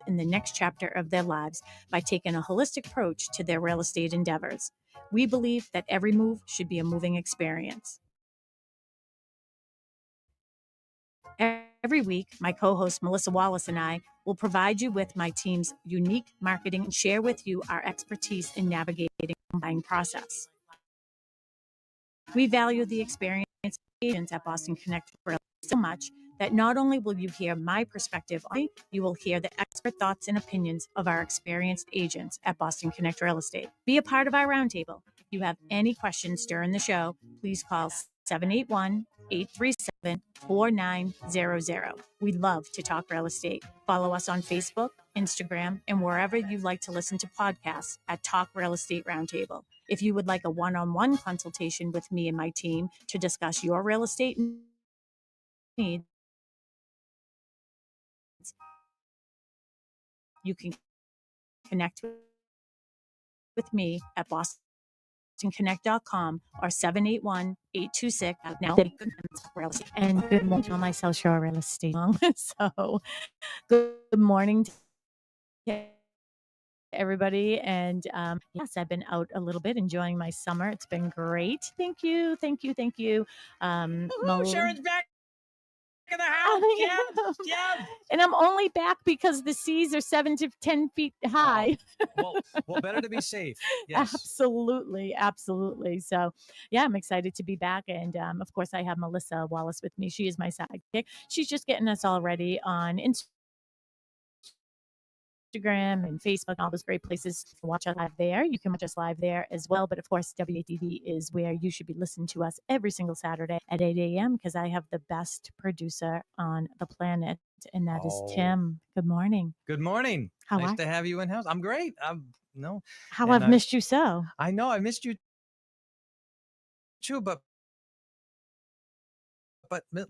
in the next chapter of their lives by taking a holistic approach to their real estate endeavors. We believe that every move should be a moving experience. Every week, my co-host Melissa Wallace and I will provide you with my team's unique marketing and share with you our expertise in navigating the buying process. We value the experience of agents at Boston Connect so much that not only will you hear my perspective, you will hear the expert thoughts and opinions of our experienced agents at Boston Connect Real Estate. Be a part of our roundtable. If you have any questions during the show, please call 781-837-4900. We love to talk real estate. Follow us on Facebook, Instagram, and wherever you like to listen to podcasts at Talk Real Estate Roundtable. If you would like a one-on-one consultation with me and my team to discuss your real estate needs, you can connect with me at bostonconnect.com or 781-826. Now, and good morning on my South Shore real estate. So, good morning to everybody. And yes, I've been out a little bit enjoying my summer. It's been great. Thank you. Sharon's back in the house. Yeah. And I'm only back because the seas are 7 to 10 feet high. Well, better to be safe. Yes. Absolutely. So, yeah, I'm excited to be back. And of course, I have Melissa Wallace with me. She is my sidekick. She's just getting us all ready on Instagram and Facebook, all those great places to watch us live there. You can watch us live there as well. But of course, WATV is where you should be listening to us every single Saturday at 8 a.m. because I have the best producer on the planet, and that is Tim. Good morning. Good morning. Nice to have you in house. I'm great. I've missed you so. I know I missed you too, but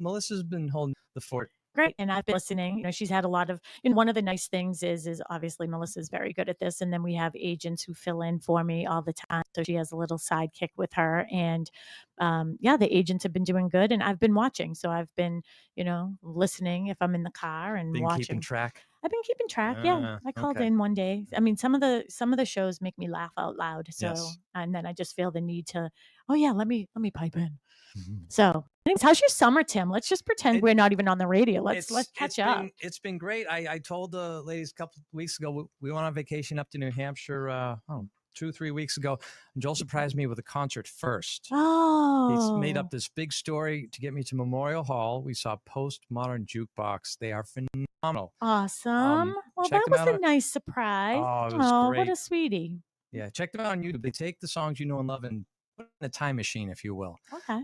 Melissa's been holding the fort. Great. And I've been listening. She's had a lot of, one of the nice things is obviously Melissa's very good at this. And then we have agents who fill in for me all the time. So she has a little sidekick with her. And the agents have been doing good. And I've been watching. So I've been, listening if I'm in the car and watching. Keeping track. I've been keeping track. Yeah. I called in one day. I mean, some of the shows make me laugh out loud. So, yes. And then I just feel the need to, let me pipe in. Mm-hmm. So anyways, how's your summer, Tim? Let's just pretend we're not even on the radio. Let's catch up. It's been great. I told the ladies a couple of weeks ago, we went on vacation up to New Hampshire 2-3 weeks ago. And Joel surprised me with a concert first. Oh. He's made up this big story to get me to Memorial Hall. We saw Postmodern Jukebox. They are phenomenal. Awesome. Well, that was a nice surprise. Oh, it was great. What a sweetie. Yeah, check them out on YouTube. They take the songs you know and love and put in a time machine, if you will. Okay.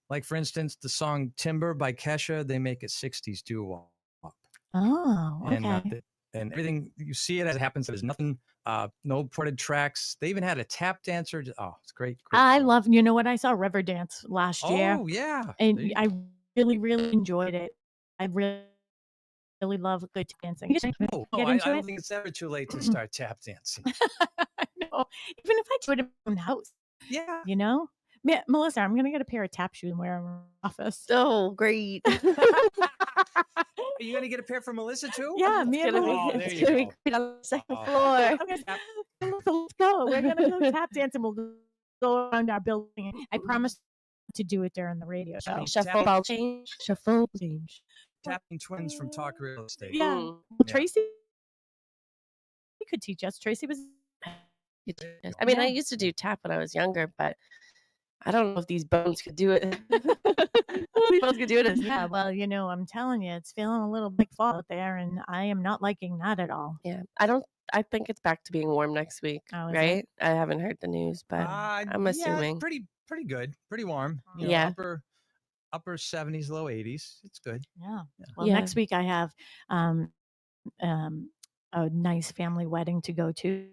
Like, for instance, the song Timber by Kesha, they make it 60s doo-wop. Oh, okay. And everything, you see it as it happens. There's nothing, no ported tracks. They even had a tap dancer. Oh, it's great. I love, what I saw Riverdance last year. Oh, yeah. And I really, really enjoyed it. I really love good dancing. I don't think it's ever too late to start tap dancing. I know. Even if I do it in my own house. Yeah. Melissa, I'm going to get a pair of tap shoes and wear them in my office. Oh, great. Are you going to get a pair for Melissa too? Yeah, me and Melissa. It's going to be great on the second floor. Let's go. We're going to go tap dance and we'll go around our building. I promise to do it during the radio show. Shuffle change. Tapping twins from Talk Real Estate. Yeah. Well, Tracy could teach us. Tracy was... I mean, I used to do tap when I was younger, but I don't know if these bones could do it. These bones could do it. Yeah, well, I'm telling you, it's feeling a little big fall out there, and I am not liking that at all. Yeah, I think it's back to being warm next week, right? I haven't heard the news, but I'm assuming. Yeah, pretty good, pretty warm. Upper 70s, low 80s. It's good. Yeah. Well, next week I have a nice family wedding to go to.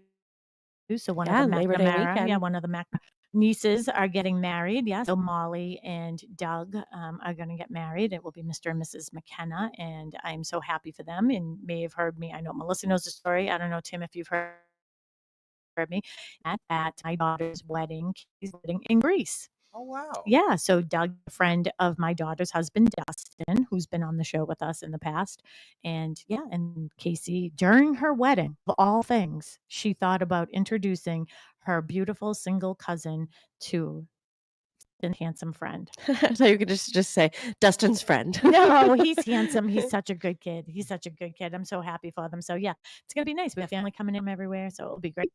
So one of the McNamara, one of the nieces are getting married. Yeah. So Molly and Doug are going to get married. It will be Mr. and Mrs. McKenna. And I'm so happy for them. And may have heard me. I know Melissa knows the story. I don't know, Tim, if you've heard me at my daughter's wedding. She's wedding in Greece. Oh, wow. Yeah, so Doug, a friend of my daughter's husband, Dustin, who's been on the show with us in the past. And yeah, and Casey, during her wedding, of all things, she thought about introducing her beautiful single cousin to a handsome friend. So you could just say Dustin's friend. No, he's handsome. He's such a good kid. He's such a good kid. I'm so happy for them. So yeah, it's gonna be nice. We have family coming in from everywhere, so it'll be great.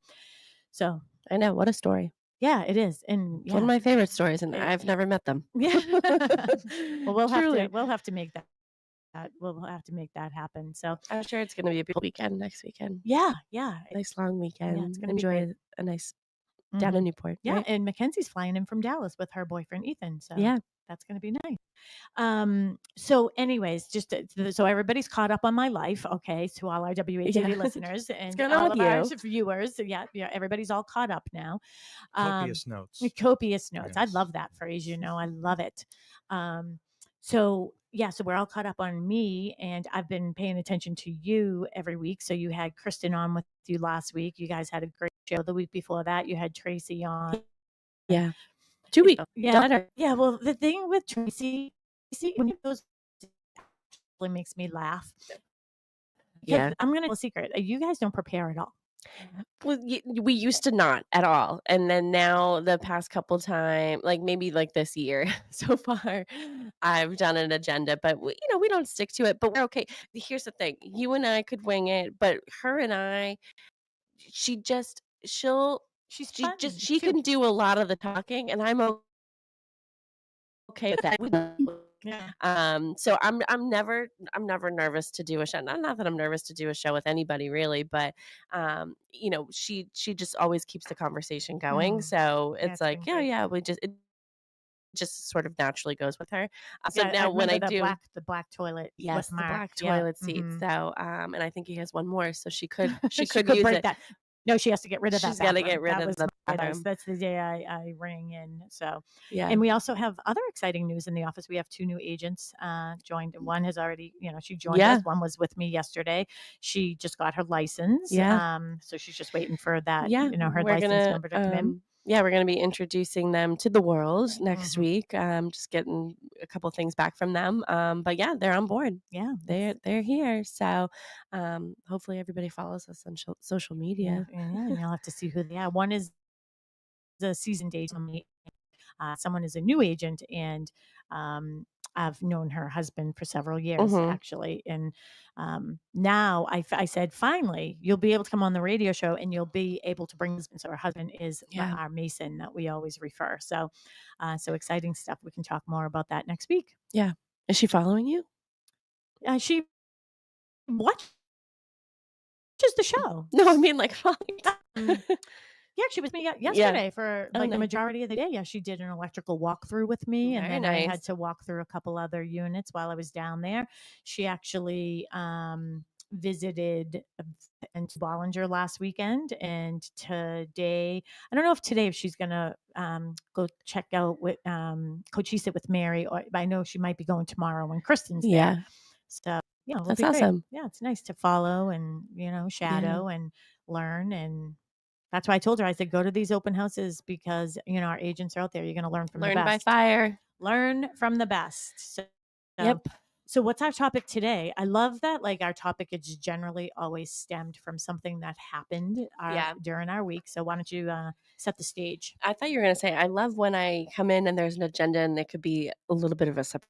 So I know, what a story. yeah, it is. And It's one yeah, of my favorite stories, and It- I've never met them. yeah. Well, Truly. we'll have to make that. We'll have to make that happen. So I'm sure it's gonna be a beautiful weekend next weekend. yeah, Nice long weekend. gonna be Enjoy great. a nice down in Mhm. Newport. Yeah, Right? and Mackenzie's flying in from Dallas with her boyfriend Ethan. So Yeah. that's going to be nice. So anyways, so everybody's caught up on my life, okay? To all our WHAV Yeah. listeners and going on all with of our you? viewers. So yeah, everybody's all caught up now. Copious notes. Copious notes. I Yes. love that phrase, I love it. So yeah, so we're all caught up on me, and I've been paying attention to you every week. So you had Kristen on with you last week. You guys had a great show. The week before that, you had Tracy on. Yeah. 2 weeks. Yeah. Better. Yeah. Well, the thing with Tracy, when it goes, really makes me laugh. Yeah. I'm going to tell a secret. You guys don't prepare at all. Well, we used to not at all, and then now the past couple time, like maybe like this year so far, I've done an agenda, but we don't stick to it. But we're okay. Here's the thing: you and I could wing it, but her and I, she'll She's she fun. just she too. can do a lot of the talking, and I'm okay with that. Yeah. So I'm never nervous to do a show. Not that I'm nervous to do a show with anybody really, but she just always keeps the conversation going. So it's That's like, been great. yeah, it just sort of naturally goes with her. So Yeah, now when I remember do, the black toilet yes, with the Mark. black Yeah. toilet seat. Mhm. So and I think he has one more, so she could She could could use break it. that. No, she has to get rid of that. She's got to bathroom. get rid That of was the my advice. bathroom. That's the day I rang in. So Yeah. and we also have other exciting news in the office. We have 2 new agents joined. One has already, she joined Yeah. us. One was with me yesterday. She just got her license. Yeah. So she's just waiting for that, Yeah. her We're license gonna number to come in. yeah, we're gonna be introducing them to the world next Mhm. week. Just getting a couple things back from them. But yeah, they're on board. Yeah. They're here. So hopefully everybody follows us on social Yeah, media. and you'll have to see who they are. One is the seasoned agent. Someone is a new agent, and I've known her husband for several years, Mhm. actually. And now I said, finally, you'll be able to come on the radio show, and you'll be able to bring husband. So her husband is Yeah. our Mason that we always refer. So, so exciting stuff. We can talk more about that next week. Yeah. Is she following you? She watches the show. No, I mean like following. Yeah, she was with me yesterday for Oh, like the nice. majority of the day. Yeah, she did an electrical walkthrough with me, and Very then I had nice. to walk through a couple other units while I was down there. She actually visited into Bollinger last weekend, and today, I don't know if she's gonna go check out with Cochise with Mary, or I know she might be going tomorrow when Kristen's Yeah. there. So it'll That's be great. awesome. Yeah, it's nice to follow and shadow and learn. And that's why I told her, I said, go to these open houses because, our agents are out there. You're going to learn from the Learn by best. fire. Learn from the best. Yep. So what's our topic today? I love that, like, our topic is generally always stemmed from something that happened during our week. So why don't you set the stage? I thought you were going to say, I love when I come in and there's an agenda and it could be a little bit of a surprise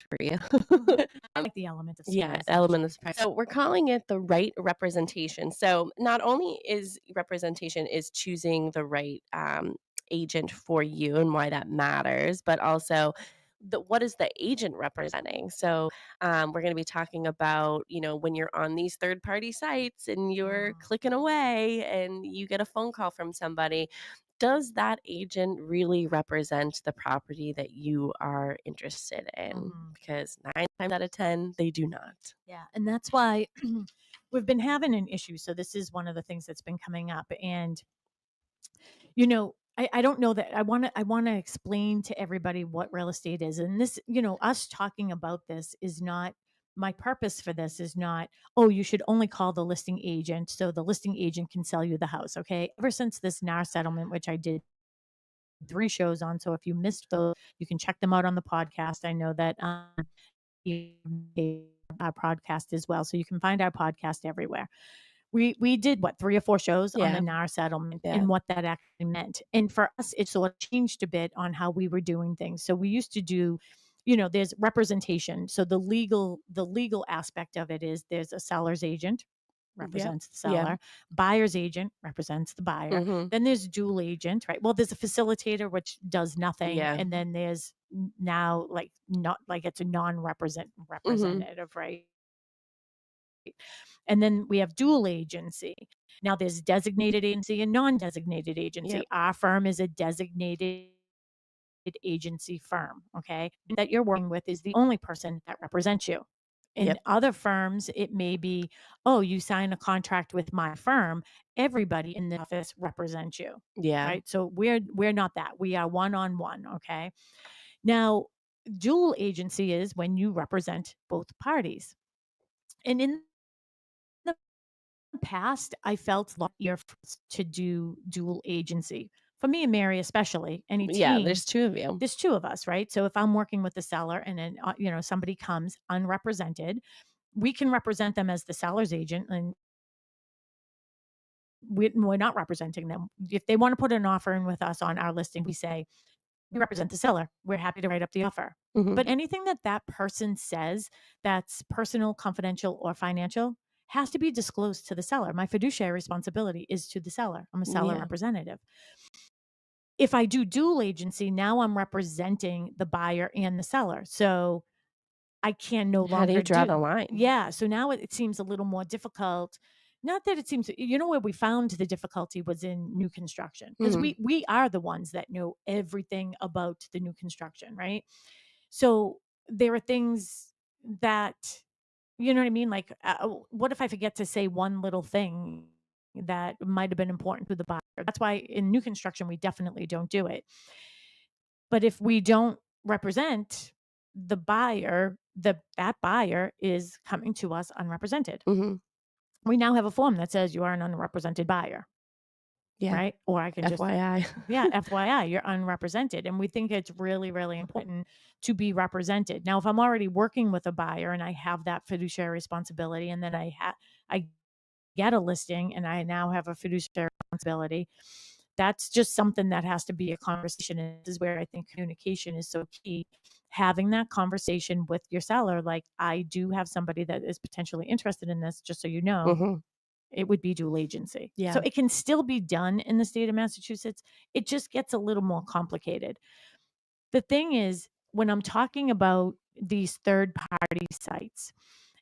for you. I like the element of surprise. Yeah, element of surprise. So we're calling it the right representation. So not only is representation is choosing the right agent for you and why that matters, but also what is the agent representing? So we're going to be talking about, when you're on these third party sites and you're clicking away and you get a phone call from somebody, does that agent really represent the property that you are interested in? Because 9 times out of 10, they do not. Yeah. And that's why we've been having an issue. So this is one of the things that's been coming up. And, I don't know that I want to explain to everybody what real estate is. And this, us talking about this is not, my purpose for this is not, oh, you should only call the listing agent so the listing agent can sell you the house. Okay. Ever since this NAR settlement, which I did 3 shows on. So if you missed those, you can check them out on the podcast. I know that our podcast as well. So you can find our podcast everywhere. We did what 3 or 4 shows on the Yeah. NAR settlement Yeah. and what that actually meant. And for us, it sort of changed a bit on how we were doing things. So we used to do, there's representation. So the legal aspect of it is there's a seller's agent, represents the Yeah. seller, buyer's agent represents the buyer. Mhm. Then there's dual agent, right? Well, there's a facilitator which does nothing, Yeah. and then there's now not like it's a representative, right? And then we have dual agency. Now there's designated agency and non-designated agency. Yep. Our firm is a designated agency firm, okay? That you're working with is the only person that represents you. In Yep. other firms, it may be, oh, you sign a contract with my firm, everybody in the office represents you, Yeah. right? So we're not that. We are one-on-one, okay? Now, dual agency is when you represent both parties. And in the past, I felt a lot easier to do dual agency. For me and Mary, especially, any Yeah, team, there's 2 of you. there's 2 of us, right? So if I'm working with the seller and then, somebody comes unrepresented, we can represent them as the seller's agent, and we're not representing them. If they want to put an offer in with us on our listing, we say, we represent the seller. We're happy to write up the offer. Mhm. But anything that person says that's personal, confidential, or financial has to be disclosed to the seller. My fiduciary responsibility is to the seller. I'm a seller Yeah. representative. If I do dual agency, now I'm representing the buyer and the seller. So I can no How do you longer draw the line? Yeah. So now it seems a little more difficult. Not that it seems, where we found the difficulty was in new construction, because Mhm. we are the ones that know everything about the new construction, right? So there are things that, you know what I mean? Like, what if I forget to say one little thing that might have been important to the buyer? That's why in new construction, we definitely don't do it. But if we don't represent the buyer, that buyer is coming to us unrepresented. Mhm. We now have a form that says you are an unrepresented buyer, Yeah. right? Or I can just, FYI. yeah, FYI, you're unrepresented. And we think it's really, really important to be represented. Now, if I'm already working with a buyer and I have that fiduciary responsibility, and then I get a listing and I now have a fiduciary responsibility, that's just something that has to be a conversation. And this is where I think communication is so key. Having that conversation with your seller, like, I do have somebody that is potentially interested in this, just so you know, Mhm. it would be dual agency. Yeah. So it can still be done in the state of Massachusetts. It just gets a little more complicated. The thing is, when I'm talking about these third party sites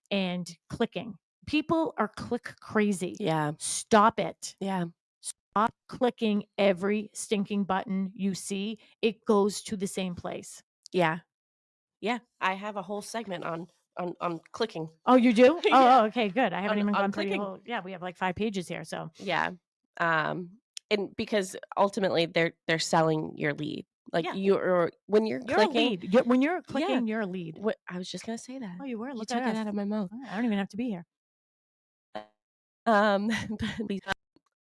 and clicking, people are click crazy. Yeah. Stop it. Yeah. Stop clicking every stinking button you see. It goes to the same place. Yeah. Yeah. I have a whole segment on clicking. Oh, you do? Yeah. Oh, okay, good. I haven't even On gone through the clicking. whole. Yeah, we have like 5 pages here. So Yeah. And because ultimately they're selling your lead. Like, Yeah. you're when you're you're a clicking. lead. When you're clicking, you're a lead. What I was just gonna say that. Oh, you were? You Look took at it us. out of my mouth. I don't even have to be here.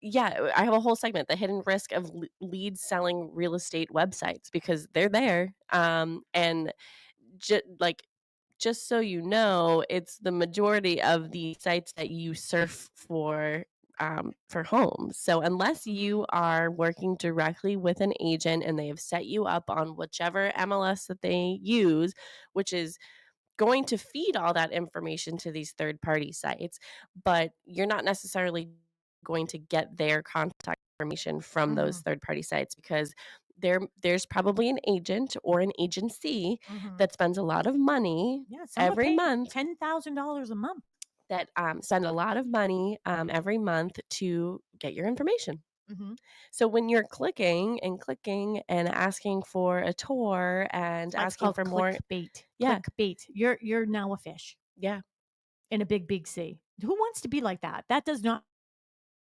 Yeah, I have a whole segment, the hidden risk of lead selling real estate websites, because they're there. And just so you know, it's the majority of the sites that you surf for homes. So unless you are working directly with an agent and they have set you up on whichever MLS that they use, which is going to feed all that information to these third party sites, but you're not necessarily going to get their contact information from those third party sites, because there's probably an agent or an agency that spends a lot of money every month, $10,000 a month. that spend a lot of money every month to get your information. So when you're clicking and asking for a tour and That's asking for more, clickbait. Yeah. Clickbait. You're now a fish yeah, in a big sea. Who wants to be like that? That does not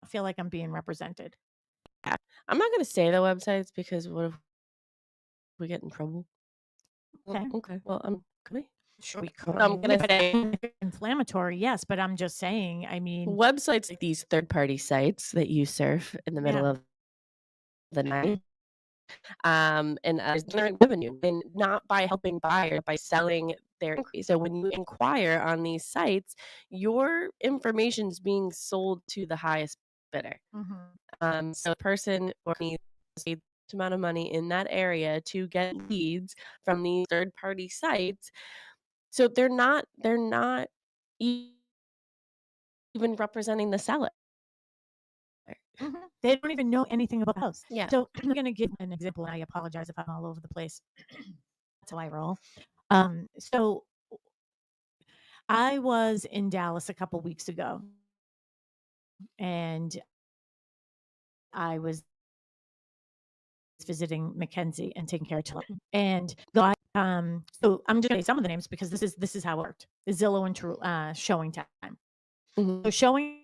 feel like I'm being represented. I'm not going to say the websites, because what if we get in trouble? Okay. Okay. Well, could we? Sure, we could. I'm gonna say inflammatory, yes, but I'm just saying, I mean, websites like these third-party sites that you surf in the middle Yeah. of the night and generate revenue, and not by helping buyers, by selling their increase. So when you inquire on these sites, your information is being sold to the highest bidder. So a person or needs a amount of money in that area to get leads from these third party sites. So they're not even representing the seller. They don't even know anything about the house. Yeah. So I'm going to give an example, and I apologize if I'm all over the place. That's how I roll. So I was in Dallas a couple weeks ago, and I was visiting Mackenzie and taking care of children. And so I'm just going to say some of the names because this is how it worked. Zillow and Showing Time. So Showing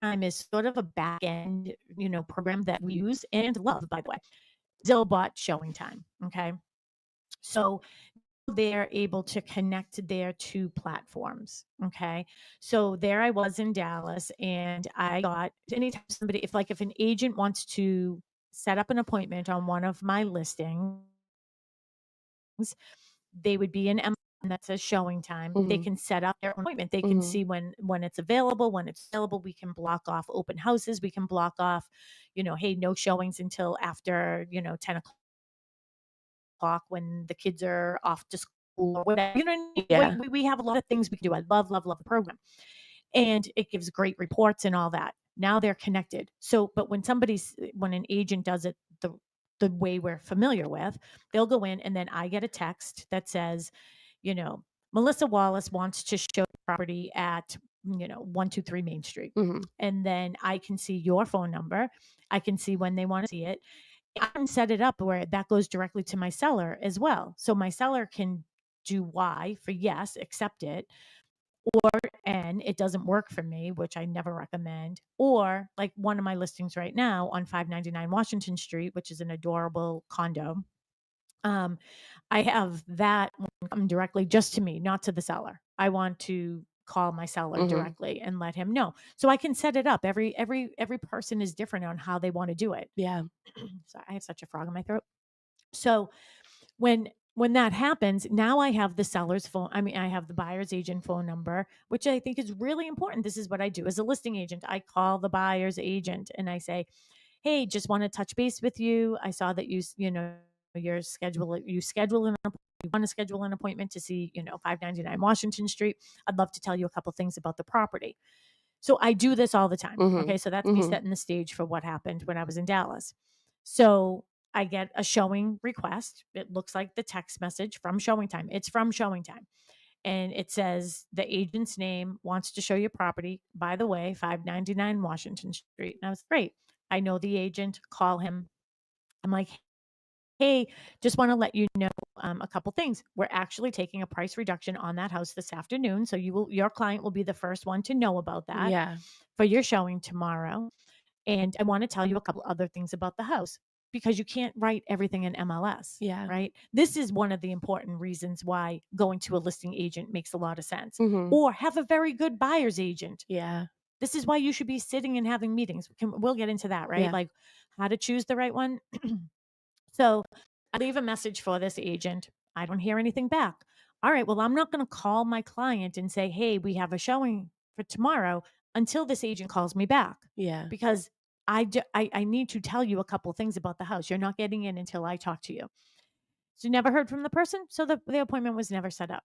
Time is sort of a back end, program that we use and love, by the way. Zillow bought Showing Time. Okay. So they're able to connect their two platforms. Okay. So there I was in Dallas, and I got anytime if an agent wants to set up an appointment on one of my listings, they would be in M that says Showing Time. They can set up their own appointment. They can see when it's available. When it's available, we can block off open houses. We can block off, hey, no showings until after 10 o'clock when the kids are off to school or whatever. You know what I mean? Yeah. We have a lot of things we can do. I love, love, love the program. And it gives great reports and all that. Now they're connected. So, but when an agent does it the way we're familiar with, they'll go in, and then I get a text that says, Melissa Wallace wants to show property at 123 Main Street. And then I can see your phone number. I can see when they want to see it. I can set it up where that goes directly to my seller as well. So my seller can do Y for yes, accept it, or N, it doesn't work for me, which I never recommend. Or like one of my listings right now on 599 Washington Street, which is an adorable condo. I have that come directly just to me, not to the seller. I want to call my seller directly and let him know. So I can set it up. Every person is different on how they want to do it. Yeah. So I have such a frog in my throat. So when that happens, now I have the seller's phone. I mean, I have the buyer's agent phone number, which I think is really important. This is what I do as a listing agent. I call the buyer's agent and I say, "Hey, just want to touch base with you. I saw that you want to schedule an appointment to see, 599 Washington Street. I'd love to tell you a couple things about the property." So I do this all the time. Okay. So that's me setting the stage for what happened when I was in Dallas. So I get a showing request. It looks like the text message from Showing Time. It's from Showing Time. And it says the agent's name wants to show your property. By the way, 599 Washington Street. And I was great. I know the agent, call him. I'm like, "Hey, just want to let you know a couple things. We're actually taking a price reduction on that house this afternoon. So your client will be the first one to know about that Yeah. for your showing tomorrow. And I want to tell you a couple other things about the house because you can't write everything in MLS, Yeah. right? This is one of the important reasons why going to a listing agent makes a lot of sense. Mhm. Or have a very good buyer's agent. Yeah. This is why you should be sitting and having meetings. We'll get into that, right? Yeah. Like how to choose the right one. So I leave a message for this agent. I don't hear anything back. All right, well, I'm not going to call my client and say, "Hey, we have a showing for tomorrow," until this agent calls me back Yeah. because I need to tell you a couple things about the house. You're not getting in until I talk to you. So you never heard from the person. So the appointment was never set up.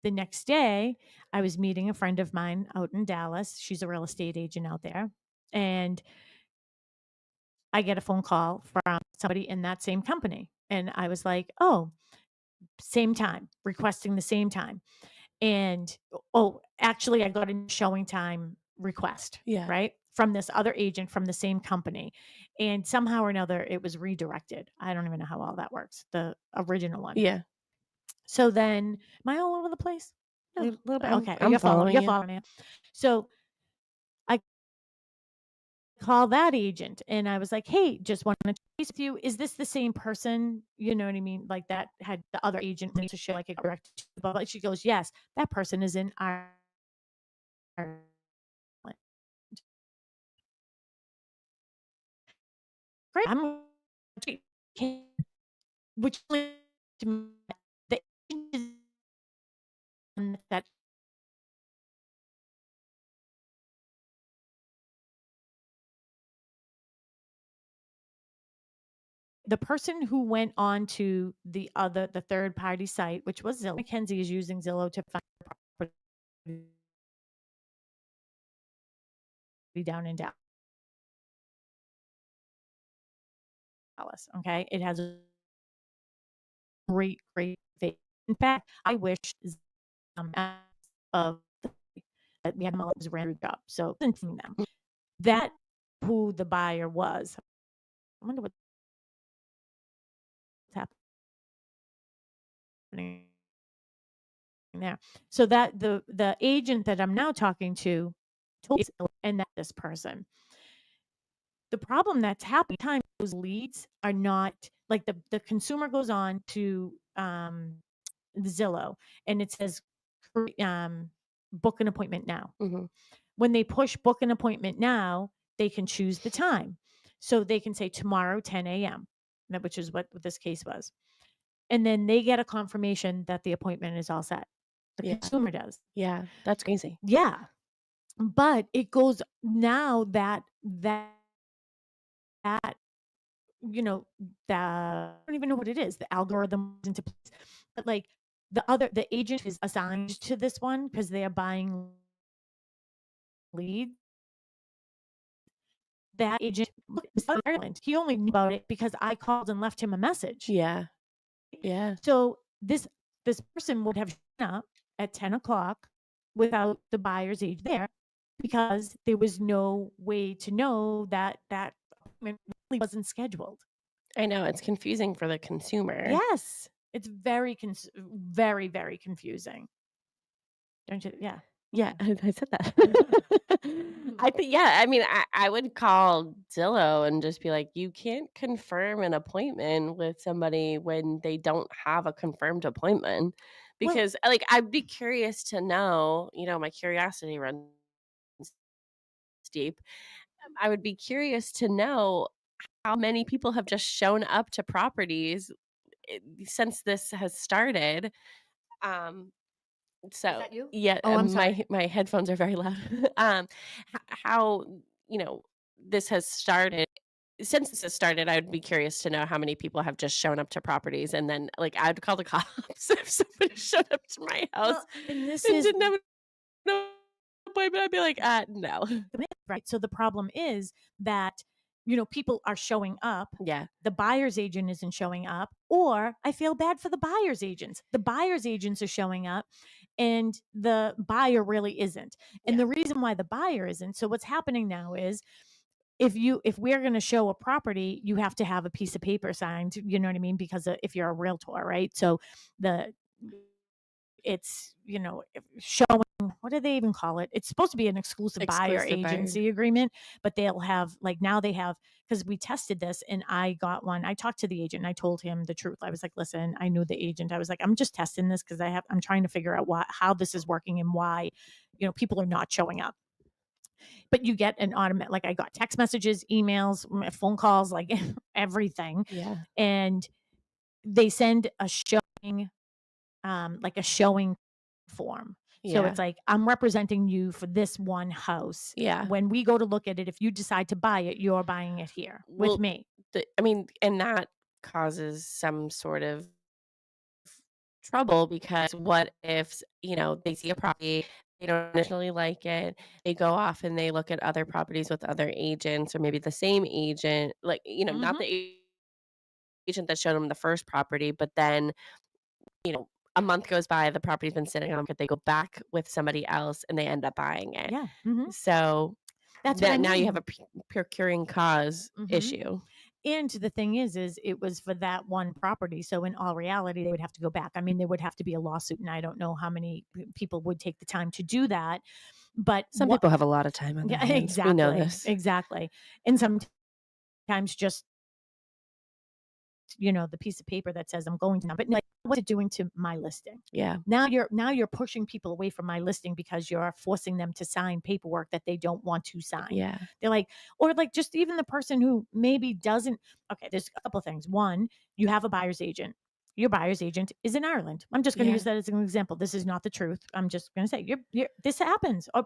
The next day, I was meeting a friend of mine out in Dallas. She's a real estate agent out there. And I get a phone call from somebody in that same company. And I was like, "Oh, same time, requesting the same time." And actually, I got a showing time request, Yeah. right? From this other agent from the same company. And somehow or another, it was redirected. I don't even know how all that works, the original one. Yeah. So then, am I all over the place? A No, little bit. I'm Okay. I'm following You're you. following me. So I call that agent and I was like, "Hey, just wanted to chase with you. Is this the same person?" You know what I mean? Like that had the other agent to show like a direct, blah, blah. She goes, "Yes, that person is in Ireland." Great. which the that the person who went on to the third party site, which was Zillow. Mackenzie is using Zillow to find property down in Dallas. Okay, it has a great fit. In fact, I wish of that we had was ran job. So listening them that who the buyer was. I wonder what's happening there. So that the agent that I'm now talking to told me, and that this person. The problem that's happening time those leads are not like the consumer goes on to Zillow and it says book an appointment now. Mm-hmm. When they push book an appointment now, they can choose the time. So they can say tomorrow 10 a.m., which is what this case was. And then they get a confirmation that the appointment is all set. The consumer does. Yeah, that's crazy. Yeah. But it goes now that you know, I don't even know what it is. The algorithm into place. But like the agent is assigned to this one because they are buying leads. That agent is in Ireland. He only knew about it because I called and left him a message. Yeah. Yeah. So this person would have shown up at 10 o'clock without the buyer's agent there because there was no way to know that that appointment really wasn't scheduled. I know it's confusing for the consumer. Yes. It's very, very, very confusing. Don't you? Yeah. Yeah, I said that. I think, yeah, I mean, I would call Zillow and just be like, you can't confirm an appointment with somebody when they don't have a confirmed appointment. Well, Because, like, I'd be curious to know, my curiosity runs deep. I would be curious to know how many people have just shown up to properties since this has started. So that you? yeah, Oh, I'm sorry. my headphones are very loud. How this has started. Since this has started, I would be curious to know how many people have just shown up to properties, and then like I'd call the cops if somebody showed up to my house Well, and this and is didn't have an appointment. I'd be like, no. right. So the problem is that people are showing up. Yeah, The buyer's agent isn't showing up, or I feel bad for the buyer's agents. The buyer's agents are showing up and the buyer really isn't. And the reason why the buyer isn't, so what's happening now is if we're going to show a property, you have to have a piece of paper signed, you know what I mean? Because if you're a realtor, right? So it's showing, what do they even call it? It's supposed to be an exclusive buyer Exclusive buyer. agency agreement, but they'll have like now they have, because we tested this and I got one. I talked to the agent and I told him the truth. I was like, listen, I knew the agent. I was like, I'm just testing this because I'm trying to figure out how this is working and why people are not showing up. But you get an automatic, like I got text messages, emails, phone calls, like everything. Yeah, And they send a showing, like a showing form. So yeah, it's like, I'm representing you for this one house. yeah. When we go to look at it, if you decide to buy it, you're buying it here Well, with me. I mean, and that causes some sort of trouble because what if they see a property, they don't initially like it, they go off and they look at other properties with other agents or maybe the same agent, like not Mhm. the agent that showed them the first property, but then a month goes by, the property's been sitting on the market, they go back with somebody else and they end up buying it. Yeah. Mhm. So That's what I that now you have mean. a procuring cause Mhm. issue. And the thing is it was for that one property. So in all reality, they would have to go back. I mean, there would have to be a lawsuit, and I don't know how many people would take the time to do that. But Some people have a lot of time on their yeah, hands. We know exactly, this. exactly. And sometimes just the piece of paper that says I'm going to, but like, what's it doing to my listing? Yeah. Now you're pushing people away from my listing because you're forcing them to sign paperwork that they don't want to sign. Yeah. They're like, or like just even the person who maybe doesn't. Okay, there's a couple things. One, you have a buyer's agent. Your buyer's agent is in Ireland. I'm just going to Yeah. use that as an example. This is not the truth. I'm just going to say, this happens. Oh,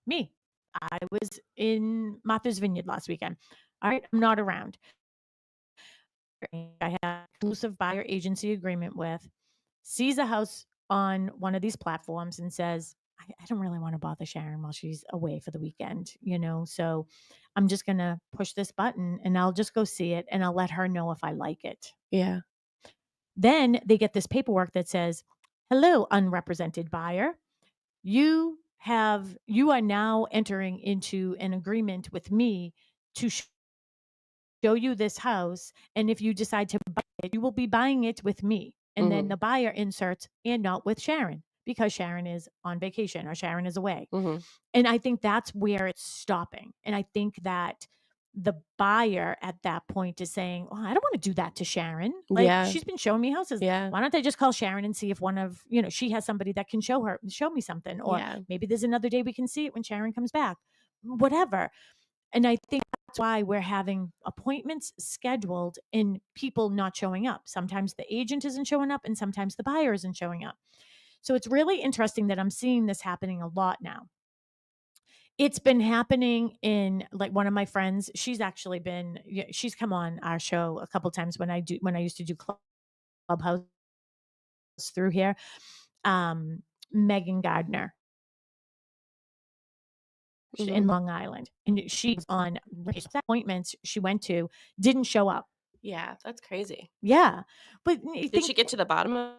me. I was in Martha's Vineyard last weekend. All right, I'm not around. I have exclusive buyer agency agreement with, sees a house on one of these platforms and says, I don't really want to bother Sharon while she's away for the weekend, so I'm just going to push this button and I'll just go see it and I'll let her know if I like it. Yeah. Then they get this paperwork that says, hello, unrepresented buyer. You are now entering into an agreement with me to show you this house. And if you decide to buy it, you will be buying it with me. And then the buyer inserts, and not with Sharon, because Sharon is on vacation or Sharon is away. And I think that's where it's stopping. And I think that the buyer at that point is saying, well, I don't want to do that to Sharon. Like, Yeah. she's been showing me houses. Yeah. Why don't I just call Sharon and see if one of, she has somebody that can show me something, or Yeah. maybe there's another day we can see it when Sharon comes back, whatever. And I think that's why we're having appointments scheduled and people not showing up. Sometimes the agent isn't showing up and sometimes the buyer isn't showing up. So it's really interesting that I'm seeing this happening a lot now. It's been happening in, like, one of my friends, she's come on our show a couple times when I used to do Clubhouse through here. Megan Gardner in Long Island, and she was on appointments she went to, didn't show up. Yeah, that's crazy. Yeah, but Did she get to the bottom of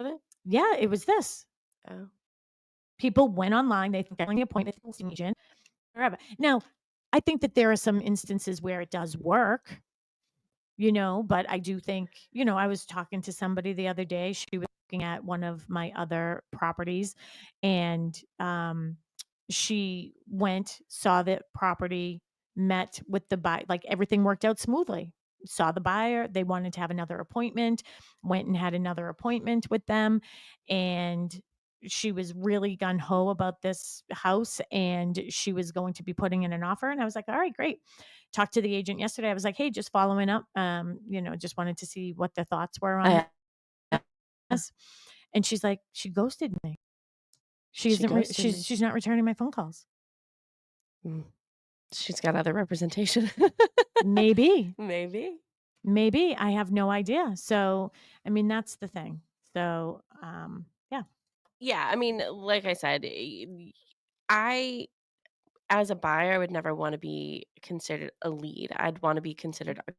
it? Yeah, it was this. Oh. People went online, they got an appointment with an agent, whatever. Now, I think that there are some instances where it does work, but I do think, I was talking to somebody the other day. She was looking at one of my other properties, and she went, saw the property, met with the buyer, like everything worked out smoothly. Saw the buyer, they wanted to have another appointment, went and had another appointment with them, and she was really gun ho about this house and she was going to be putting in an offer. And I was like, all right, great. Talked to the agent yesterday. I was like, hey, just following up, just wanted to see what their thoughts were on this. And she's like, she ghosted me. She's not returning my phone calls. She's got other representation. Maybe. Maybe. I have no idea. So, I mean, that's the thing. So, yeah. Yeah, I mean, like I said, I, as a buyer, would never want to be considered a lead. I'd want to be considered a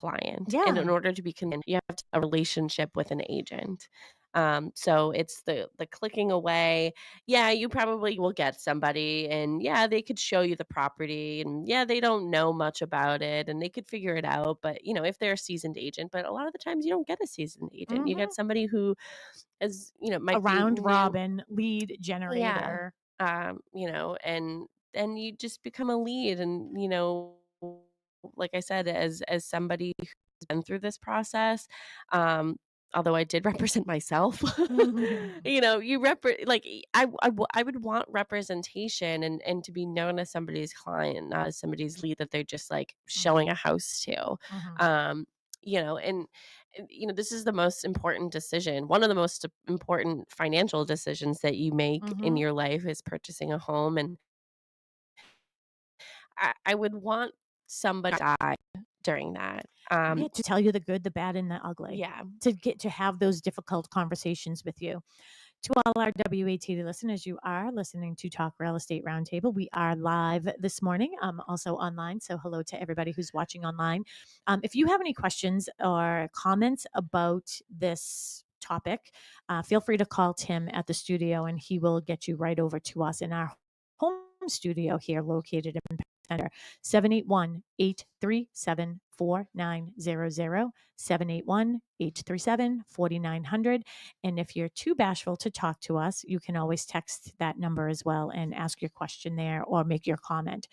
client. And in Yeah. order to be you have to have a relationship with an agent. So it's the clicking away. Yeah, you probably will get somebody, and yeah, they could show you the property, and yeah, they don't know much about it, and they could figure it out. But if they're a seasoned agent, but a lot of the times you don't get a seasoned agent. You get somebody who is, might A be round new. robin lead Yeah. generator. And then you just become a lead, and like I said, as somebody who's been through this process, although I did represent myself, I would want representation and to be known as somebody's client, not as somebody's lead that they're just like showing a house to. And this is the most important decision. One of the most important financial decisions that you make in your life is purchasing a home. And I would want somebody to die during that. Yeah, to tell you the good, the bad, and the ugly. Yeah. To get to have those difficult conversations with you. To all our WATD listeners, you are listening to Talk Real Estate Roundtable. We are live this morning, also online. So hello to everybody who's watching online. If you have any questions or comments about this topic, feel free to call Tim at the studio and he will get you right over to us in our home studio here located in Center, 781-837-4900, 781-837-4900. And if you're too bashful to talk to us, you can always text that number as well and ask your question there or make your comment.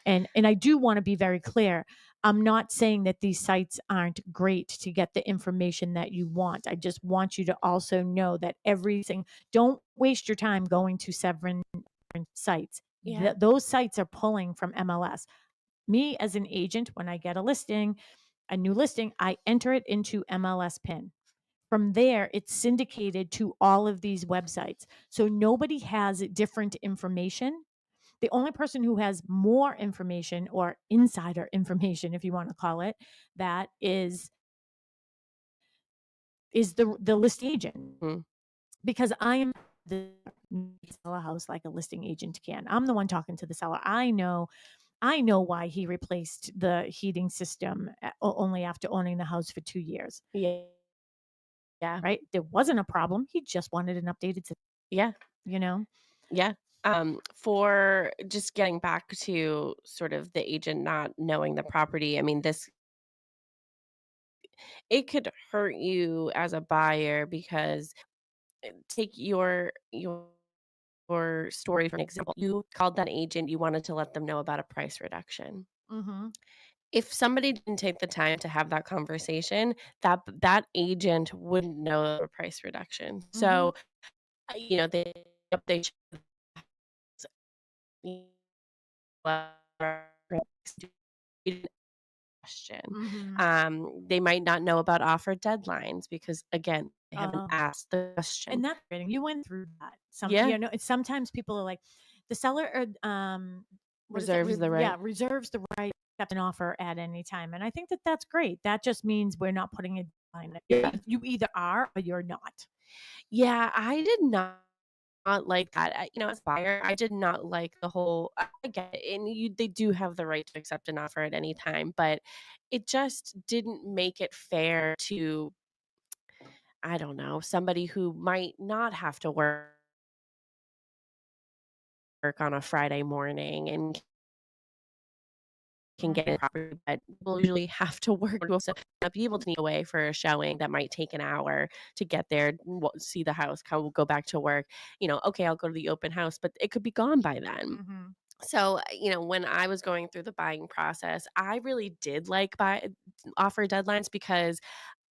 And I do want to be very clear. I'm not saying that these sites aren't great to get the information that you want. I just want you to also know that everything, don't waste your time going to 7 different sites. Yeah. Those sites are pulling from MLS. Me as an agent, when I get a new listing, I enter it into MLS PIN. From there, it's syndicated to all of these websites. So nobody has different information. The only person who has more information, or insider information, if you want to call it, that is the listing agent. Mm. Because I am the sell a house like a listing agent can. I'm the one talking to the seller. I know why he replaced the heating system only after owning the house for 2 years. Yeah. Yeah. Right? There wasn't a problem. He just wanted an updated system, Yeah. you know? Yeah. For just getting back to sort of the agent not knowing the property, I mean, it could hurt you as a buyer because take your story for an example. You called that agent, you wanted to let them know about a price reduction. Mhm. If somebody didn't take the time to have that conversation, that agent wouldn't know a price reduction. Mhm. So, they question. Mhm. They might not know about offer deadlines because, again, they haven't Uh, asked the question. and that's great. You went through that. Yeah, Sometimes people are like, the seller, what is that? reserves the Yeah, right. reserves the right to accept an offer at any time. And I think that that's great. That just means we're not putting a deadline. Yeah. You either are or you're not. Yeah, I did not like that. As a buyer, I did not like the whole. I get it, and they do have the right to accept an offer at any time, but it just didn't make it fair to, I don't know, somebody who might not have to work on a Friday morning and can get in property, but will usually have to work to also not be able to sneak away for a showing that might take an hour to get there, see the house, go back to work. Okay, I'll go to the open house, but it could be gone by then. Mhm. So, when I was going through the buying process, I really did like buy offer deadlines because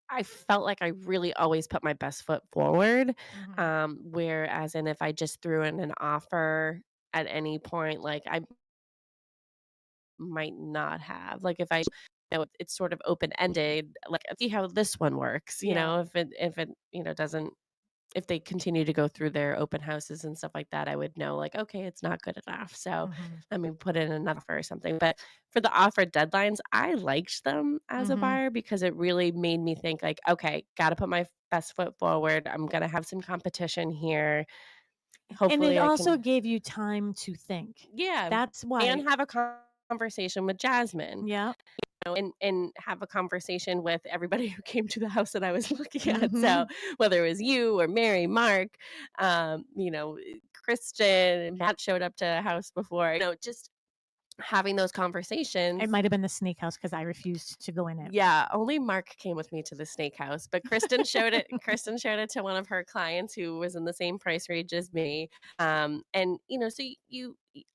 I felt like I really always put my best foot forward. Mhm. Whereas, and if I just threw in an offer at any point, like I might not have. Like if it's sort of open ended, like see how this one works. Yeah. If it doesn't, if they continue to go through their open houses and stuff like that, I would know like, okay, it's not good enough. So Mhm. let me put in another offer or something. But for the offer deadlines, I liked them as a Mhm. buyer because it really made me think like, okay, got to put my best foot forward. I'm gonna have some competition here. And it Hopefully, I also can, gave you time to think. yeah, That's why. and have a conversation with Jasmine. Yeah. And have a conversation with everybody who came to the house that I was looking at. So Mhm. whether it was you or Mary, Mark, Kristen, Matt showed up to a house before, just having those conversations. It might have been the snake house because I refused to go in it. Yeah, only Mark came with me to the snake house, but Kristen showed it. Kristen showed it to one of her clients who was in the same price range as me. And so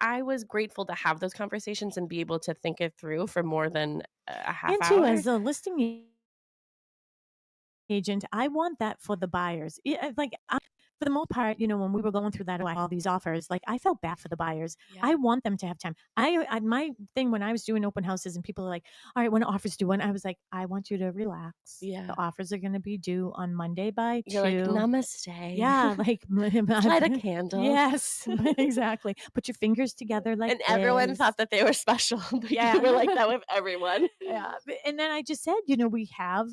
I was grateful to have those conversations and be able to think it through for more than a half And too, hour. as a listing agent, I want that for the buyers. For the most part, when we were going through that, all these offers, like I felt bad for the buyers. Yeah. I want them to have time. My thing when I was doing open houses and people are like, "All right, when offers due," and I was like, "I want you to relax. Yeah. The offers are going to be due on Monday by You're like, 2." "Namaste." Yeah, like Light a candle. yes, exactly. Put your fingers together like And everyone this. thought that they were special, but you Yeah. were like that with everyone. Yeah, and then I just said, we have,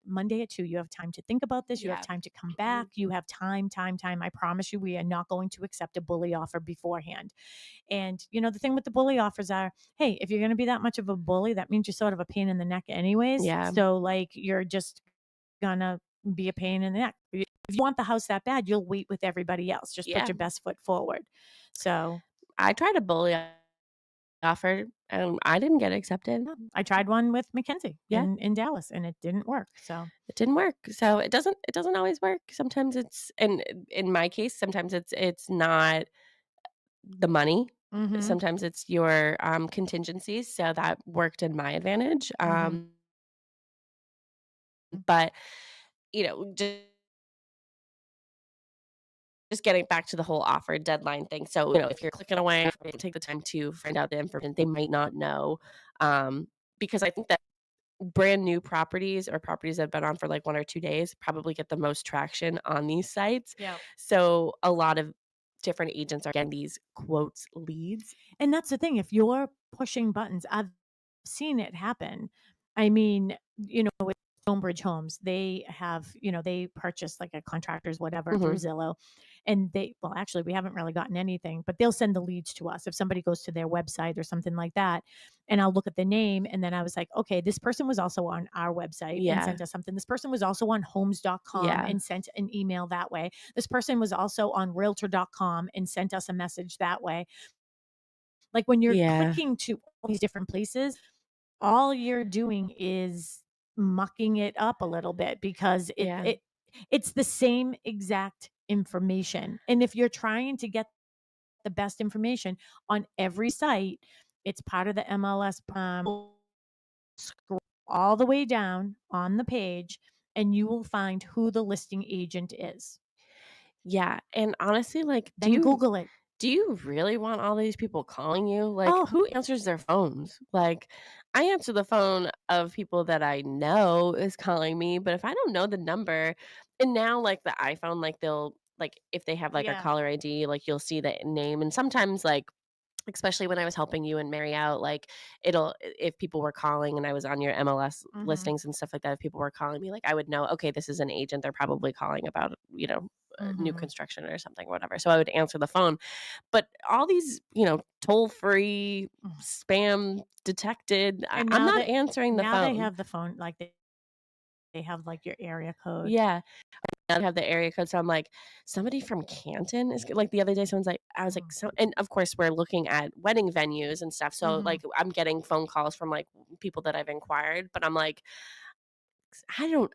Monday at 2, you have time to think about this, you have Yeah. time to come back, you have time. I promise you, we are not going to accept a bully offer beforehand. And, the thing with the bully offers are, hey, if you're going to be that much of a bully, that means you're sort of a pain in the neck anyways. Yeah. So, like, you're just gonna be a pain in the neck. If you want the house that bad, you'll wait with everybody else. Just put Yeah. your best foot forward. So, I tried a bully offer, and I didn't get accepted. yeah, I tried one with Mackenzie Yeah. in Dallas, and it didn't work. So, It didn't work. So it doesn't always work. Sometimes it's, and in my case, sometimes it's not the money. Mhm. Sometimes it's your, contingencies, so that worked in my advantage, Mhm. but, just getting back to the whole offer deadline thing. So, if you're clicking away, if they take the time to find out the information, they might not know. Because I think that brand new properties or properties that have been on for like 1 or 2 days probably get the most traction on these sites. Yeah. So a lot of different agents are getting these quotes leads. And that's the thing, if you're pushing buttons, I've seen it happen. I mean, with Stonebridge Homes, they have, they purchase like a contractor's whatever through Mhm. Zillow. And well, actually, we haven't really gotten anything, but they'll send the leads to us if somebody goes to their website or something like that. And I'll look at the name. And then I was like, okay, this person was also on our website and Yeah. sent us something. This person was also on homes.com Yeah. and sent an email that way. This person was also on realtor.com and sent us a message that way. Like when you're Yeah. clicking to all these different places, all you're doing is mucking it up a little bit because Yeah. it's the same exact information. And if you're trying to get the best information on every site, it's part of the MLS. Scroll all the way down on the page, and you will find who the listing agent is. Yeah. And honestly, like, Then Google it. do you really want all these people calling you? Like, Oh, who answers their phones? Like, I answer the phone of people that I know is calling me, but if I don't know the number, and now like the iPhone, like they'll like if they have like a yeah. caller ID, like you'll see the name, and sometimes like especially when I was helping you and Mary out, like if people were calling and I was on your MLS Mhm. listings and stuff like that, if people were calling me, like I would know, okay, this is an agent. They're probably calling about, new Mhm. construction or something, whatever. So I would answer the phone. But all these, toll free Mm. spam detected, And I'm now not that answering the now they phone. have the phone, like they have like your area code. Yeah. I have the area code. So I'm like, somebody from Canton is like the other day, someone's like, I was like, Mm. so, and of course, we're looking at wedding venues and stuff. So Mhm. like, I'm getting phone calls from like people that I've inquired, but I'm like,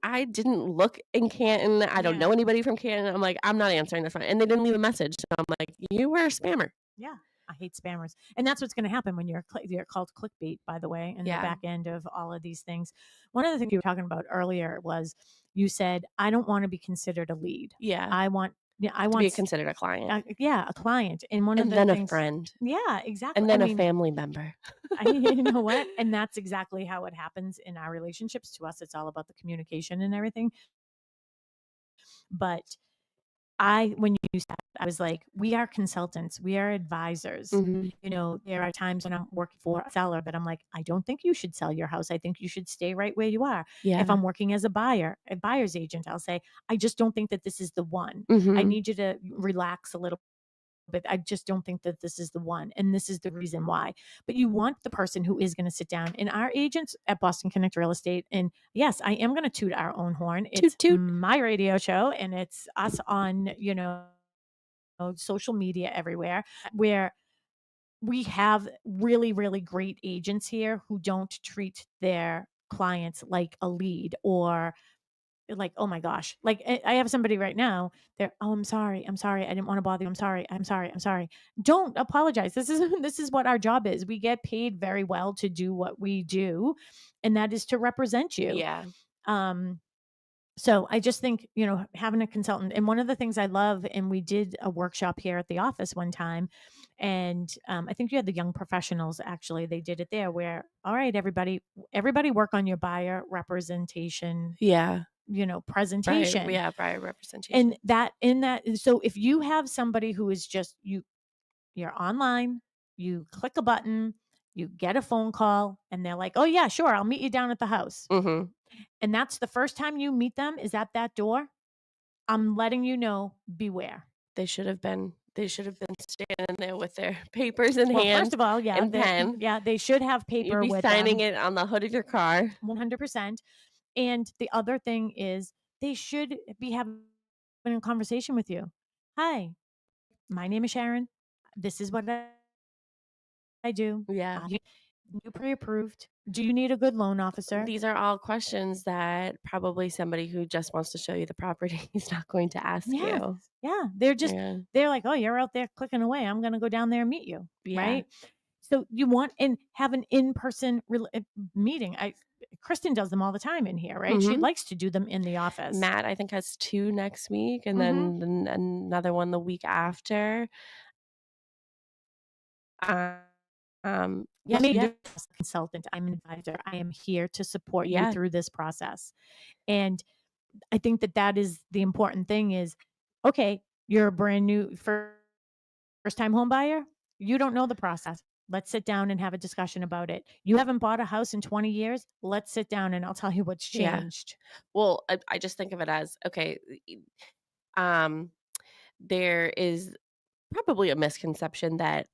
I didn't look in Canton. I don't Yeah. know anybody from Canton. I'm like, I'm not answering the phone. And they didn't leave a message. So I'm like, you were a spammer. Yeah. I hate spammers. And that's what's going to happen when you're called clickbait, by the way, in the Yeah. back end of all of these things. One of the things you were talking about earlier was you said, I don't want to be considered a lead. Yeah. I want, To be considered a client. a client. And one of And the then a things, friend. yeah, exactly. And I then a mean, family member. you know what? And that's exactly how it happens in our relationships. To us, it's all about the communication and everything. But when you said, I was like, we are consultants, we are advisors. Mhm. There are times when I'm working for a seller that I'm like, I don't think you should sell your house. I think you should stay right where you are. If Yeah. I'm working as a buyer's agent, I'll say, I just don't think that this is the one. I Mhm. need you to relax a little bit. I just don't think that this is the one. And this is the reason why. But you want the person who is going to sit down. And our agents at Boston Connect Real Estate, and yes, I am going to toot our own horn. It's Toot toot. my radio show and it's us on, social media everywhere, where we have really, really great agents here who don't treat their clients like a lead or like, oh my gosh, like I have somebody right now. Oh, I'm sorry, I didn't want to bother you. I'm sorry. Don't apologize. This is this is what our job is. We get paid very well to do what we do, and that is to represent you. Yeah. Um, so I just think, having a consultant, and one of the things I love, and we did a workshop here at the office one time, and I think you had the young professionals, actually, they did it there where, all right, everybody work on your buyer representation, Yeah. presentation. Yeah, prior representation. And so if you have somebody who is just you're online, you click a button, you get a phone call, and they're like, oh yeah, sure, I'll meet you down at the house. Mhm. And that's the first time you meet them is at that door, I'm letting you know, beware. They should have been standing there with their papers in Well, hand first of all, yeah, and pen. they should have You'd paper be with signing them, it on the hood of your car. 100%. And the other thing is they should be having a conversation with you. Hi, my name is Sharon. This is what I do. Yeah. You pre-approved? Do you need a good loan officer? These are all questions that probably somebody who just wants to show you the property is not going to ask Yes. you. Yeah. They're just, Yeah. they're like, oh, you're out there clicking away. I'm going to go down there and meet you. Yeah. Right. So you want and have an in-person meeting. Kristen does them all the time in here, right? She Mhm. likes to do them in the office. Matt, I think, has 2 next week, and Mhm. then another one the week after. Yeah, Yeah. I'm a consultant. I'm an advisor. I am here to support you Yeah. through this process. And I think that that is the important thing is, okay, you're a brand new first time home buyer. You don't know the process. Let's sit down and have a discussion about it. You haven't bought a house in 20 years. Let's sit down and I'll tell you what's Yeah. changed. Well, I just think of it as, okay, there is probably a misconception that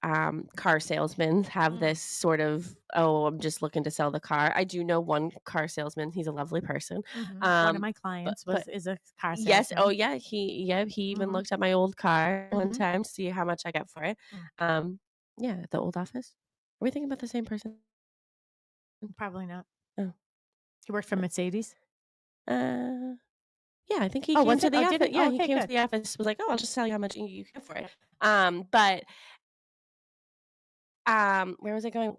car salesmen have this sort of, oh, I'm just looking to sell the car. I do know one car salesman. He's a lovely person. One of my But clients but is a car yes, oh salesman. yeah, he even Mhm. looked at my old car one Mhm. time to see how much I got for it. Mm. Yeah, the old office. Are we thinking about the same person? Probably not. Oh, He worked for Mercedes. uh, yeah, I think he Oh, came was to it? the Oh, did office. he? Yeah, Oh, he okay, came to good. the office. Was like, oh, I'll just tell you how much you get for it. Yeah. But where was I going?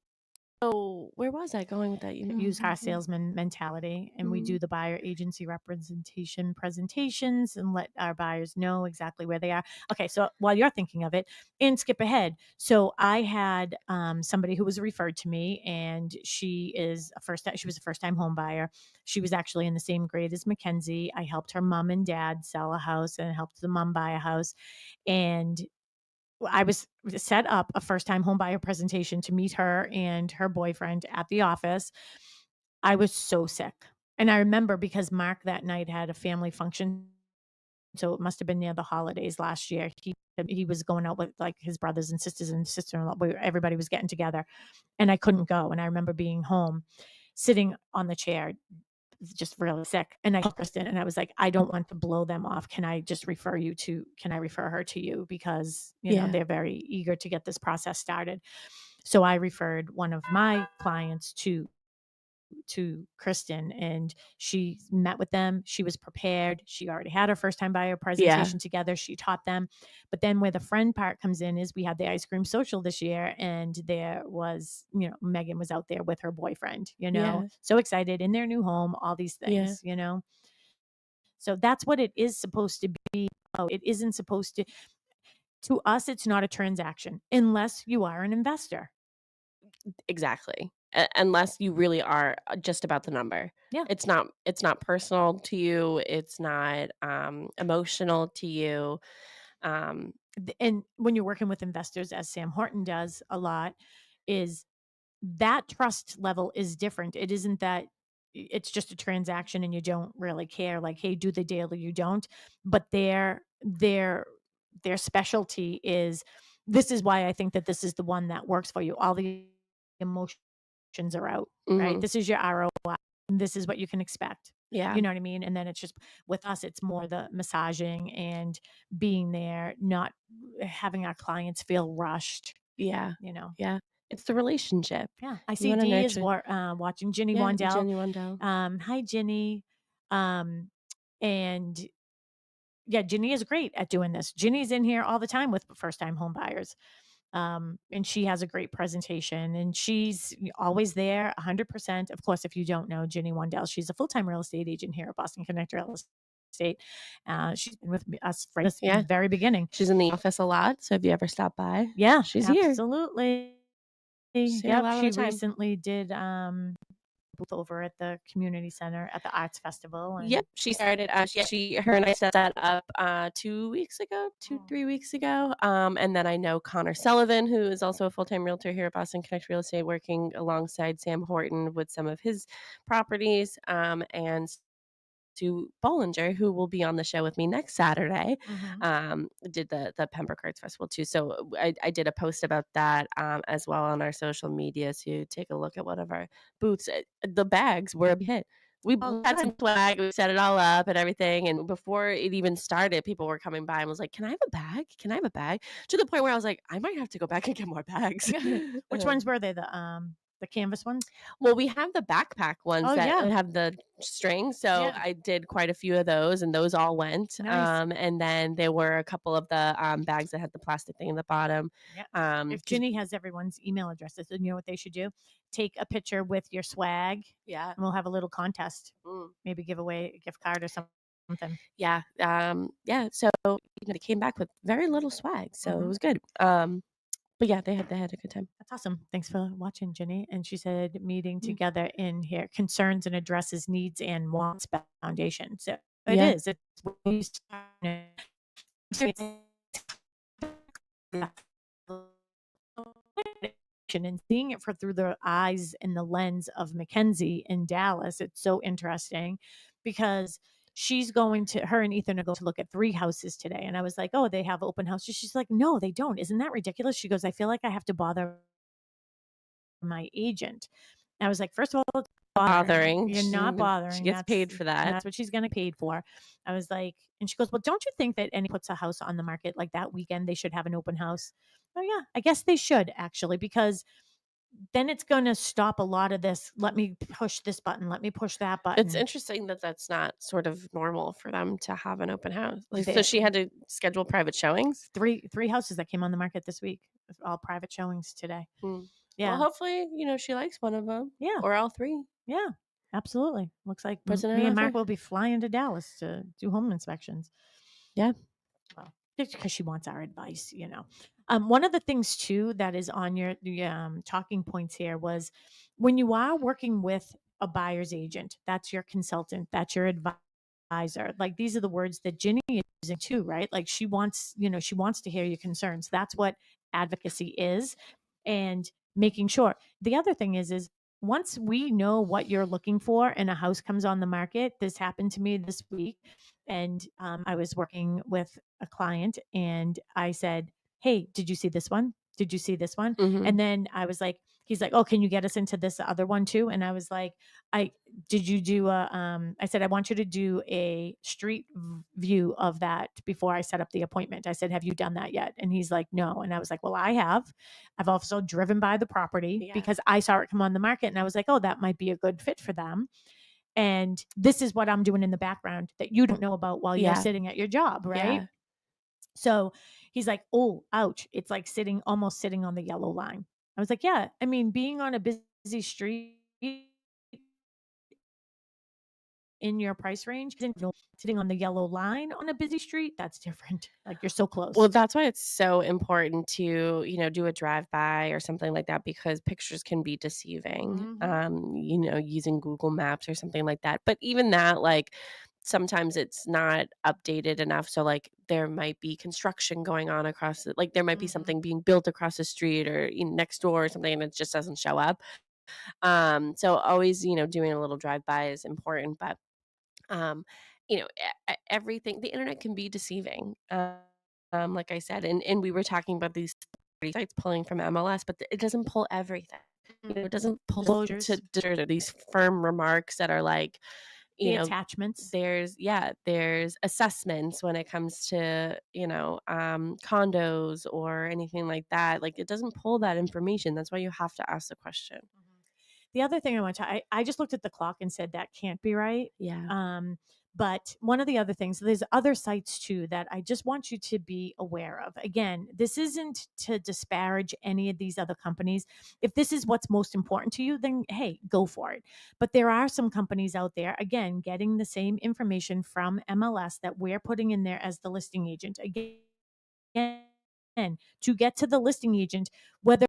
Oh, where was I going with that? Use car salesman mentality, and we Mhm. do the buyer agency representation presentations and let our buyers know exactly where they are. Okay, so while you're thinking of it, and skip ahead. So I had somebody who was referred to me, and she was a first time home buyer. She was actually in the same grade as Mackenzie. I helped her mom and dad sell a house and helped the mom buy a house, and I was set up a first time home buyer presentation to meet her and her boyfriend at the office. I was so sick. And I remember because Mark that night had a family function. So it must have been near the holidays last year. He was going out with like his brothers and sisters and sister-in-law. Everybody was getting together and I couldn't go. And I remember being home, sitting on the chair, just really sick. And I called Kristen and I was like, I don't want to blow them off. Can I refer her to you? Because, Yeah. they're very eager to get this process started. So I referred one of my clients to Kristen and she met with them. She was prepared. She already had her first time buyer presentation together. She taught them. But then where the friend part comes in is we had the ice cream social this year and there was, Megan was out there with her boyfriend, Yeah. so excited in their new home, all these Yeah. things. So that's what it is supposed to be. Oh, it isn't supposed to us, it's not a transaction unless you are an investor. Exactly. Unless you really are just about the number. Yeah. It's not personal to you. It's not emotional to you. And when you're working with investors, as Sam Horton does a lot, is that trust level is different. It isn't that it's just a transaction and you don't really care, like, hey, do the deal or you don't. But their specialty is this is why I think that this is the one that works for you. All the emotions are out, right? Mhm. This is your ROI. This is what you can expect. Yeah. You know what I mean? And then it's just with us, it's more the massaging and being there, not having our clients feel rushed, Yeah. you know. Yeah. It's the relationship. Yeah. I You see wanna Dee is nurture. watching Ginny Yeah, Wandell. Jenny Wandell. Hi, Ginny. Um, and yeah, Ginny is great at doing this. Ginny's in here all the time with first time home buyers. And she has a great presentation and she's always there 100%. Of course, if you don't know Ginny Wandell, she's a full-time real estate agent here at Boston Connect Real Estate. She's been with us from the Yeah. very beginning. She's in the office a lot, so if you ever stop by, Yeah, she's here. absolutely. She's here a Yep, lot of she the time. recently did booth over at the community center at the arts festival. And Yep, she started, her and I set that up 2 weeks ago, 2, 3 weeks ago. And then I know Connor Sullivan, who is also a full-time realtor here at Boston Connect Real Estate, working alongside Sam Horton with some of his properties. And Sue Bollinger, who will be on the show with me next Saturday, did the Pembroke Arts Festival too. So I did a post about that as well on our social media. So take a look at one of our booths. The bags were a big hit. We had some swag, we set it all up and everything. And before it even started, people were coming by and was like, "Can I have a bag? Can I have a bag?" To the point where I was like, I might have to go back and get more bags. which ones were they? The canvas ones? Well, we have the backpack ones Oh, that yeah. have the string, so Yeah. I did quite a few of those, and those all went. Nice. And then there were a couple of the bags that had the plastic thing at the bottom. Yeah. If 'Cause Ginny has everyone's email addresses, then you know what they should do? Take a picture with your swag, yeah, and we'll have a little contest. mm, Maybe give away a gift card or something. yeah, yeah. So they came back with very little swag, so it Mhm. was good. But yeah, they had a good time. That's awesome. Thanks for watching, Ginny. And she said meeting Mm. together in here concerns and addresses needs and wants foundation. So it Yeah. is. It's when you start and seeing it through the eyes and the lens of Mackenzie in Dallas. It's so interesting because her and Ethan are going to look at 3 houses today. And I was like, oh, they have open houses. She's like, no, they don't. Isn't that ridiculous? She goes, I feel like I have to bother my agent. I was like, first of all, it's Bothering. You're not bothering. She gets paid for that. That's what she's going to paid for. I was like, and she goes, well, don't you think that any puts a house on the market like that weekend, they should have an open house? Oh yeah, I guess they should actually, because then it's going to stop a lot of this. Let me push this button. Let me push that button. It's interesting that that's not sort of normal for them to have an open house. Like, so They- she had to schedule private showings. Three houses that came on the market this week, all private showings today. Hmm. Yeah. Well, hopefully, she likes one of them. Yeah. Or all 3. Yeah, absolutely. Looks like President me and offer? Mark will be flying to Dallas to do home inspections. Yeah. Well, because she wants our advice. One of the things too that is on your talking points here was when you are working with a buyer's agent, that's your consultant, that's your advisor. Like these are the words that Ginny is using too, right? Like she wants to hear your concerns. That's what advocacy is, and making sure. The other thing is once we know what you're looking for and a house comes on the market, this happened to me this week. And I was working with a client and I said, hey, did you see this one? Did you see this one? Mhm. And then I was like, he's like, oh, can you get us into this other one too? And I was like, did you do I said, I want you to do a street view of that before I set up the appointment. I said, have you done that yet? And he's like, no. And I was like, well, I have. I've also driven by the property Yeah. because I saw it come on the market and I was like, oh, that might be a good fit for them. And this is what I'm doing in the background that you don't know about while you're Yeah. sitting at your job, right? Yeah. So he's like, oh, ouch. It's like almost sitting on the yellow line. I was like, yeah, I mean, being on a busy street in your price range, sitting on the yellow line on a busy street, that's different. Like you're so close. Well, that's why it's so important to, do a drive-by or something like that because pictures can be deceiving, using Google Maps or something like that. But even that, like, sometimes it's not updated enough. So, like, there might be construction going on across it. Like, there might be something being built across the street or next door or something, and it just doesn't show up. So always, doing a little drive-by is important. But um, everything, the internet can be deceiving. Like I said, and we were talking about these sites pulling from MLS, but it doesn't pull everything. It doesn't pull Disclosures. to these firm remarks that are like, The attachments. there's assessments when it comes to, condos or anything like that. Like it doesn't pull that information. That's why you have to ask the question. The other thing I just looked at the clock and said that can't be right. Yeah. But one of the other things, there's other sites too that I just want you to be aware of. Again, this isn't to disparage any of these other companies. If this is what's most important to you, then hey, go for it. But there are some companies out there, again, getting the same information from MLS that we're putting in there as the listing agent. Again, to get to the listing agent, whether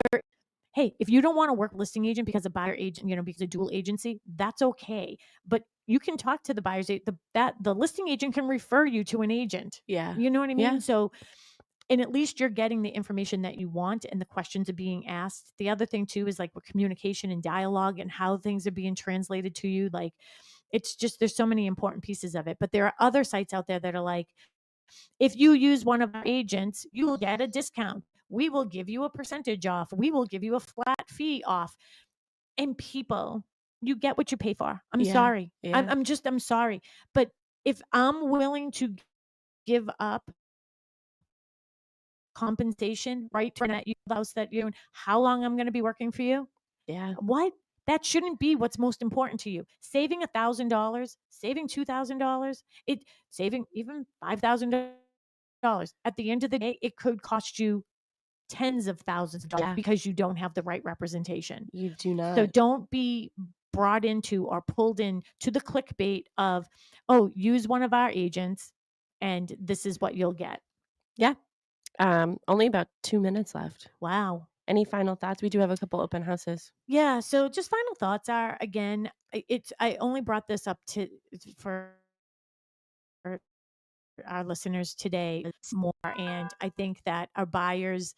hey, if you don't want to work listing agent because a buyer agent, because a dual agency, that's okay. But you can talk to the buyer's agent. The listing agent can refer you to an agent. Yeah. You know what I mean? Yeah. So, and at least you're getting the information that you want and the questions are being asked. The other thing too is like with communication and dialogue and how things are being translated to you. Like it's just, there's so many important pieces of it. But there are other sites out there that are like, if you use one of our agents, you will get a discount. We will give you a percentage off. We will give you a flat fee off. And people, you get what you pay for. I'm sorry. Yeah. I'm sorry. But if I'm willing to give up compensation right for that house that how long I'm going to be working for you, Yeah. What? That shouldn't be what's most important to you. Saving $1,000, saving $2,000, saving even $5,000. At the end of the day, it could cost you tens of thousands of dollars because you don't have the right representation. You do not. So don't be brought into or pulled in to the clickbait of, oh, use one of our agents and this is what you'll get. Yeah. Only about 2 minutes left. Wow. Any final thoughts? We do have a couple open houses. Yeah. So just final thoughts are, again, I only brought this up for our listeners today more. And I think that our buyers,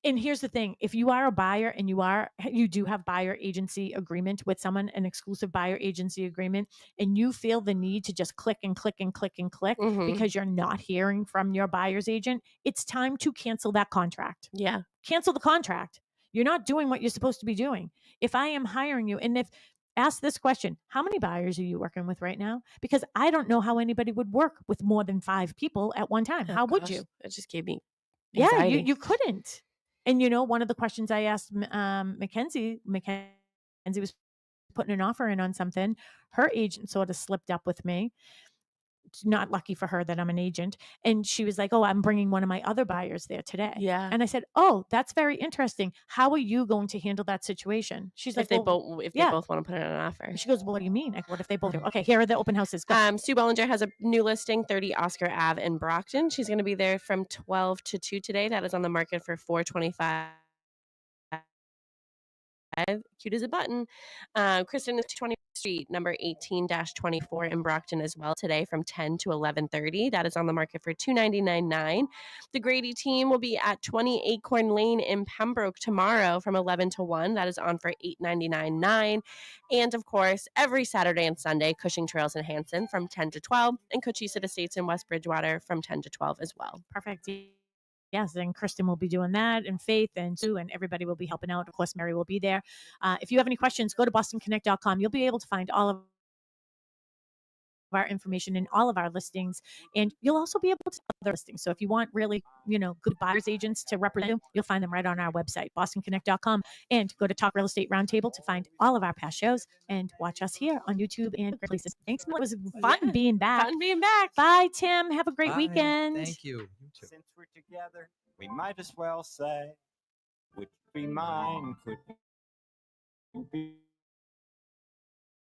and here's the thing, if you are a buyer and you do have buyer agency agreement with someone, an exclusive buyer agency agreement, and you feel the need to just click and click and click and click because you're not hearing from your buyer's agent, it's time to cancel that contract. Yeah. Cancel the contract. You're not doing what you're supposed to be doing. If I am hiring you, and ask this question, how many buyers are you working with right now? Because I don't know how anybody would work with more than 5 people at one time. How would you? It just gave me Yeah, anxiety. you couldn't. And one of the questions I asked Mackenzie was putting an offer in on something. Her agent sort of slipped up with me. It's not lucky for her that I'm an agent. And she was like, oh, I'm bringing one of my other buyers there today. Yeah. And I said, oh, that's very interesting. How are you going to handle that situation? She's like, If they well, both want to put in an offer. she goes, well, what do you mean? What if they both do? Okay, here are the open houses. Go. Sue Bollinger has a new listing, 30 Oscar Ave in Brockton. She's going to be there from 12 to 2 today. That is on the market for $425. Cute as a button. Kristen is 20th Street, number 18-24 in Brockton as well today from 10 to 11:30. That is on the market for $299.9. The Grady team will be at 20 Acorn Lane in Pembroke tomorrow from 11 to 1. That is on for $899.9. And of course, every Saturday and Sunday, Cushing Trails in Hanson from 10 to 12, and Cochise Estates in West Bridgewater from 10 to 12 as well. Perfect. Yes, and Kristen will be doing that, and Faith and Sue and everybody will be helping out. Of course, Mary will be there. If you have any questions, go to bostonconnect.com. You'll be able to find all of our information in all of our listings, and you'll also be able to other listings. So if you want really, good buyers agents to represent you, you'll find them right on our website, bostonconnect.com, and go to Talk Real Estate Roundtable to find all of our past shows and watch us here on YouTube and other places. Thanks, Mel. It was fun being back. Fun being back. Bye, Tim. Have a great Bye. weekend. Thank you. You too. Since we're together, we might as well say, would you be mine? Could you be